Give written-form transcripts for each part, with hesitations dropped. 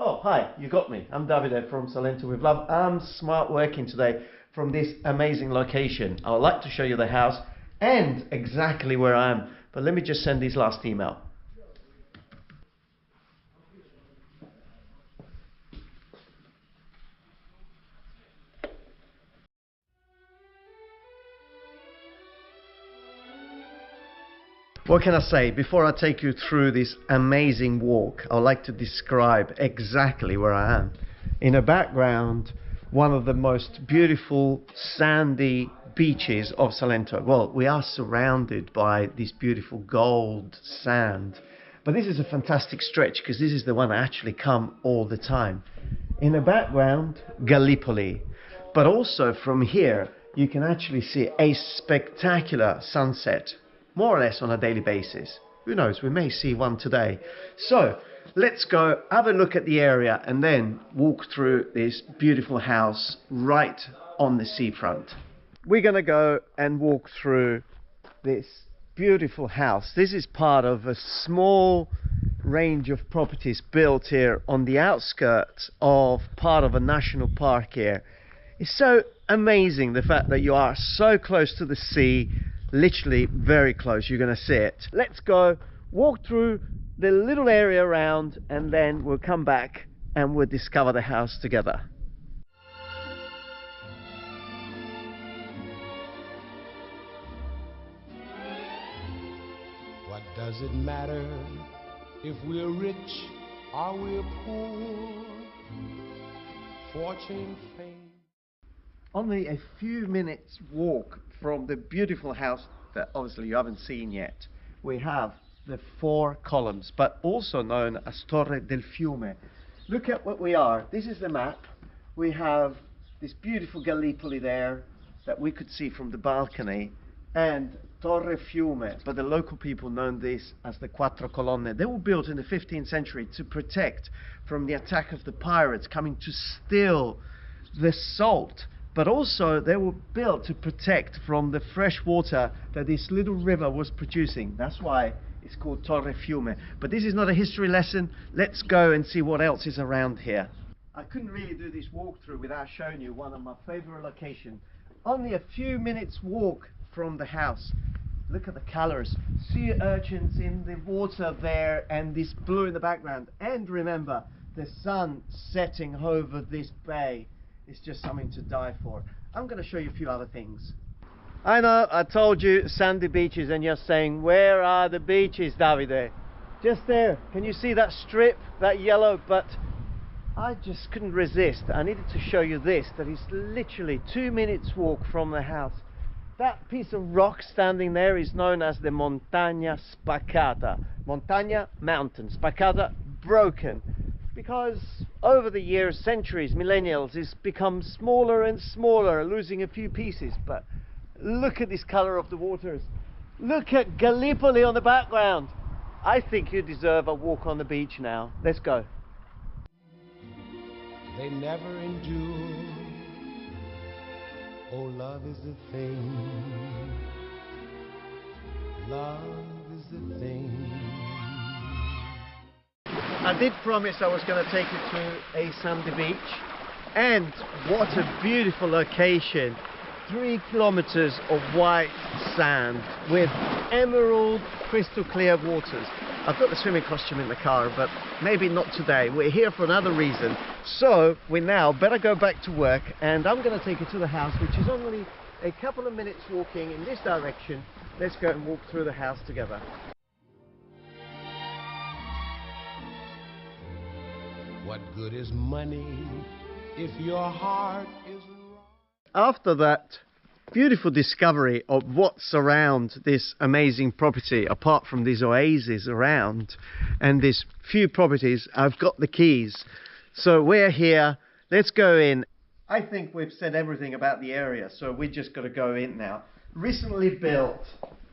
Oh, hi, you got me. I'm Davide from Salento with Love. I'm smart working today from this amazing location. I would like to show you the house and exactly where I am. But let me just send this last email. What can I say? Before I take you through this amazing walk, I would like to describe exactly where I am. In the background, one of the most beautiful sandy beaches of Salento. Well, we are surrounded by this beautiful gold sand, but this is a fantastic stretch because this is the one I actually come all the time. In the background, Gallipoli, but also from here you can actually see a spectacular sunset, more or less on a daily basis. Who knows, we may see one today. So let's go have a look at the area and then walk through this beautiful house right on the seafront. We're gonna go and walk through this beautiful house. This is part of a small range of properties built here on the outskirts of part of a national park here. It's so amazing the fact that you are so close to the sea, literally very close. You're gonna see it. Let's go walk through the little area around and then we'll come back and we'll discover the house together. What does it matter if we're rich or we're poor? Fortune and fame. Only a few minutes walk from the beautiful house that obviously you haven't seen yet. We have the 4 columns, but also known as Torre del Fiume. Look at what we are. This is the map. We have this beautiful Gallipoli there that we could see from the balcony, and Torre Fiume, but the local people know this as the Quattro Colonne. They were built in the 15th century to protect from the attack of the pirates coming to steal the salt, but also they were built to protect from the fresh water that this little river was producing. That's why it's called Torre Fiume. But this is not a history lesson. Let's go and see what else is around here. I couldn't really do this walkthrough without showing you one of my favorite locations. Only a few minutes walk from the house. Look at the colors. Sea urchins in the water there and this blue in the background. And remember, the sun setting over this bay. It's just something to die for. I'm going to show you a few other things. I know, I told you sandy beaches and you're saying, where are the beaches, Davide? Just there. Can you see that strip, that yellow? But I just couldn't resist. I needed to show you this, that is literally 2 minutes walk from the house. That piece of rock standing there is known as the Montagna Spaccata. Montagna, mountain. Spaccata, broken. Because over the years, centuries, millennials, it's become smaller and smaller, losing a few pieces. But look at this color of the waters. Look at Gallipoli on the background. I think you deserve a walk on the beach now. Let's go. They never endure. Oh, love is the thing. Love is the thing. I did promise I was going to take you to a sandy beach, and what a beautiful location. 3 kilometers of white sand with emerald crystal clear waters. I've got the swimming costume in the car, but maybe not today. We're here for another reason. So we now better go back to work, and I'm going to take you to the house, which is only a couple of minutes walking in this direction. Let's go and walk through the house together. What good is money if your heart isn't right? After that beautiful discovery of what surrounds this amazing property, apart from these oases around and these few properties, I've got the keys. So we're here. Let's go in. I think we've said everything about the area, so we just got to go in now. Recently built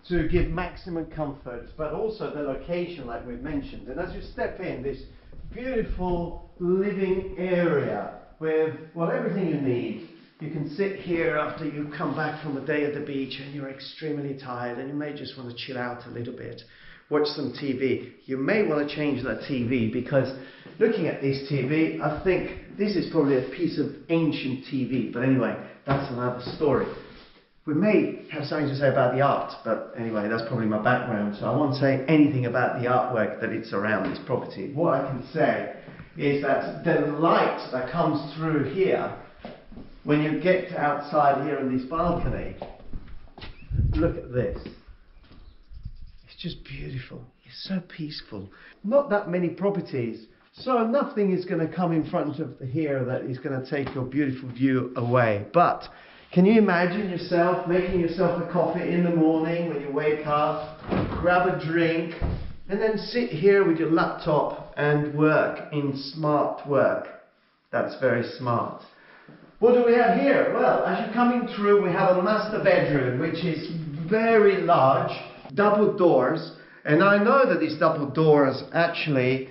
to give maximum comfort, but also the location, like we've mentioned. And as you step in, this beautiful living area with, well, everything you need. You can sit here after you come back from a day at the beach and you're extremely tired and you may just want to chill out a little bit, watch some TV. You may want to change that TV because looking at this TV, I think this is probably a piece of ancient TV, but anyway, that's another story. We may have something to say about the art, but anyway, that's probably my background, so I won't say anything about the artwork that it's around this property. What I can say is that the light that comes through here, when you get outside here in this balcony, look at this. It's just beautiful. It's so peaceful. Not that many properties, so nothing is going to come in front of here that is going to take your beautiful view away. But can you imagine yourself making yourself a coffee in the morning when you wake up, grab a drink, and then sit here with your laptop and work in smart work? That's very smart. What do we have here? Well, as you're coming through, we have a master bedroom, which is very large, double doors. And I know that these double doors actually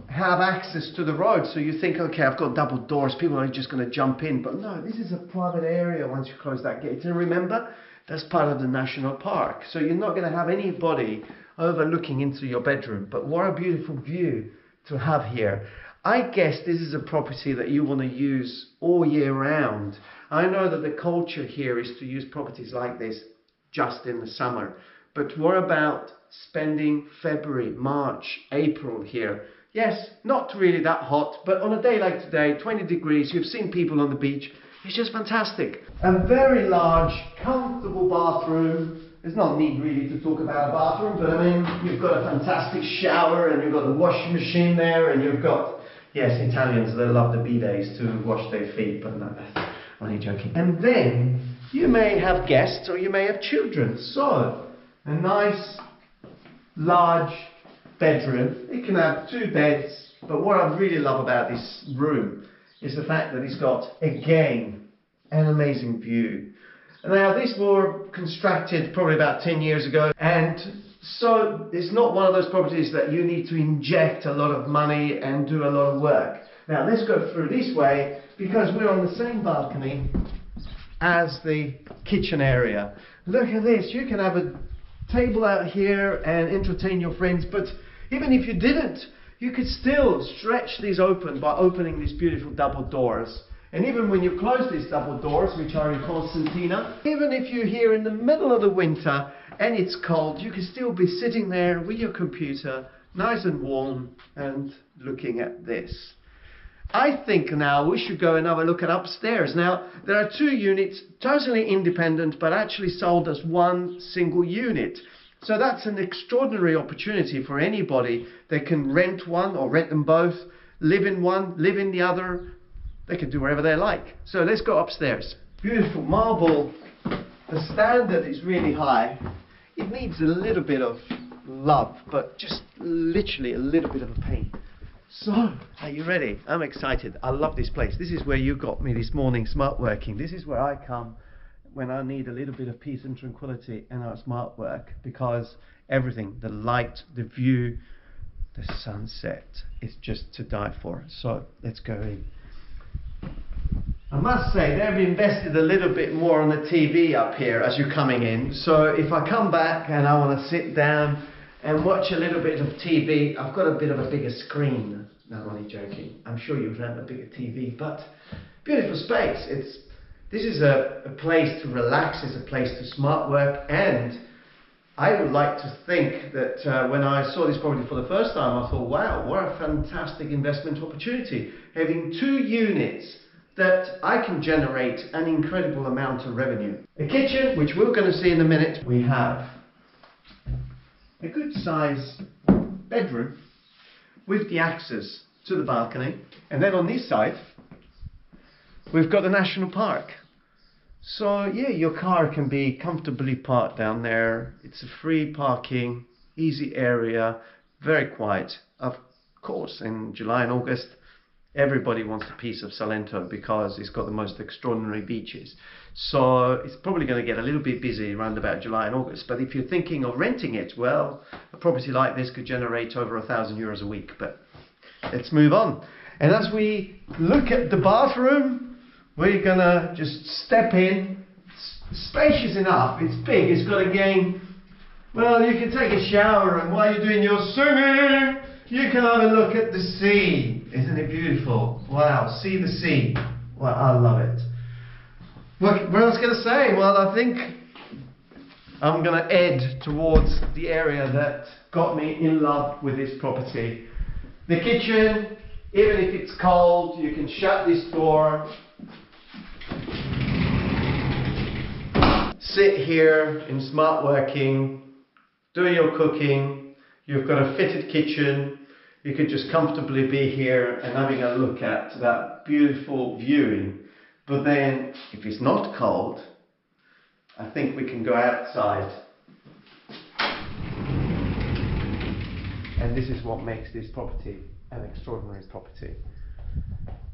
have access to the road. So you think, okay, I've got double doors, people are just going to jump in. But no, this is a private area once you close that gate. And remember, that's part of the national park. So you're not going to have anybody overlooking into your bedroom. But what a beautiful view to have here. I guess this is a property that you want to use all year round. I know that the culture here is to use properties like this just in the summer. But what about spending February, March, April here? Yes, not really that hot, but on a day like today, 20 degrees, you've seen people on the beach. It's just fantastic. A very large, comfortable bathroom. There's no need really to talk about a bathroom, but I mean, you've got a fantastic shower and you've got the washing machine there and you've got, yes, Italians, they love the bidets to wash their feet, but no, that's only joking. And then you may have guests or you may have children. So, a nice, large bedroom. It can have 2 beds, but what I really love about this room is the fact that it's got, again, an amazing view. Now, these were constructed probably about 10 years ago, and so it's not one of those properties that you need to inject a lot of money and do a lot of work. Now, let's go through this way, because we're on the same balcony as the kitchen area. Look at this. You can have a table out here and entertain your friends, but even if you didn't, you could still stretch these open by opening these beautiful double doors. And even when you close these double doors, which are in Constantina, even if you're here in the middle of the winter and it's cold, you can still be sitting there with your computer, nice and warm, and looking at this. I think now we should go and have a look at upstairs. Now, there are 2 units, totally independent, but actually sold as one single unit. So that's an extraordinary opportunity for anybody. They can rent one or rent them both, live in one, live in the other. They can do whatever they like. So let's go upstairs. Beautiful marble. The standard is really high. It needs a little bit of love, but just literally a little bit of a paint. So, are you ready? I'm excited. I love this place. This is where you got me this morning, smart working. This is where I come when I need a little bit of peace and tranquility in our smart work, because everything, the light, the view, the sunset, is just to die for. So, let's go in. I must say, they've invested a little bit more on the TV up here as you're coming in. So if I come back and I want to sit down and watch a little bit of TV, I've got a bit of a bigger screen. No, I'm only joking. I'm sure you'd have a bigger TV, but beautiful space. This is a place to relax, it's a place to smart work, and I would like to think that when I saw this property for the first time, I thought, wow, what a fantastic investment opportunity. Having 2 units that I can generate an incredible amount of revenue. A kitchen, which we're going to see in a minute. We have a good size bedroom with the access to the balcony. And then on this side, we've got the national park. So yeah, your car can be comfortably parked down there. It's a free parking, easy area, very quiet. Of course, in July and August, everybody wants a piece of Salento because it's got the most extraordinary beaches. So it's probably going to get a little bit busy around about July and August. But if you're thinking of renting it, well, a property like this could generate over €1,000 a week. But let's move on. And as we look at the bathroom, we're going to just step in. It's spacious enough. It's big. It's got a game. Well, you can take a shower, and while you're doing your swimming, you can have a look at the sea. Isn't it beautiful? Wow, see the sea. Well, I love it. What I was going to say, well, I think I'm going to head towards the area that got me in love with this property. The kitchen, even if it's cold, you can shut this door, sit here in smart working, do your cooking. You've got a fitted kitchen. You could just comfortably be here and having a look at that beautiful viewing. But then, if it's not cold, I think we can go outside. And this is what makes this property an extraordinary property.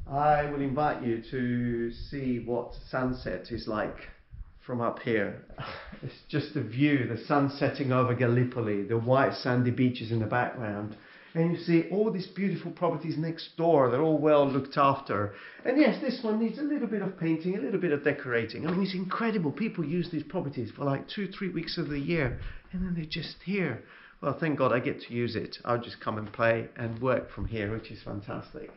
I will invite you to see what sunset is like from up here. It's just a view, the sun setting over Gallipoli, the white sandy beaches in the background. And you see all these beautiful properties next door. They're all well looked after. And yes, this one needs a little bit of painting, a little bit of decorating. I mean, it's incredible. People use these properties for like 2-3 weeks of the year, and then they're just here. Well, thank God I get to use it. I'll just come and play and work from here, which is fantastic.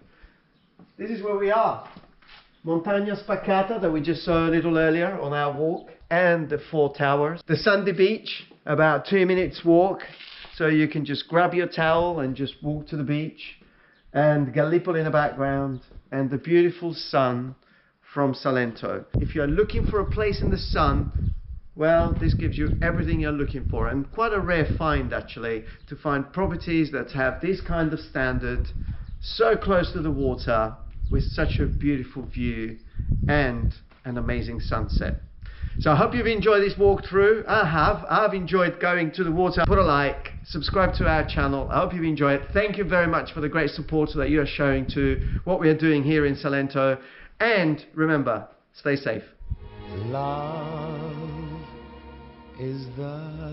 This is where we are. Montagna Spaccata that we just saw a little earlier on our walk, and the 4 towers. The sandy beach, about 2 minutes walk. So you can just grab your towel and just walk to the beach, and Gallipoli in the background, and the beautiful sun from Salento. If you're looking for a place in the sun, well, this gives you everything you're looking for, and quite a rare find actually, to find properties that have this kind of standard, so close to the water, with such a beautiful view and an amazing sunset. So I hope you've enjoyed this walkthrough. I've enjoyed going to the water. Put a like, subscribe to our channel. I hope you've enjoyed it. Thank you very much for the great support that you are showing to what we are doing here in Salento. And remember, stay safe. Love is the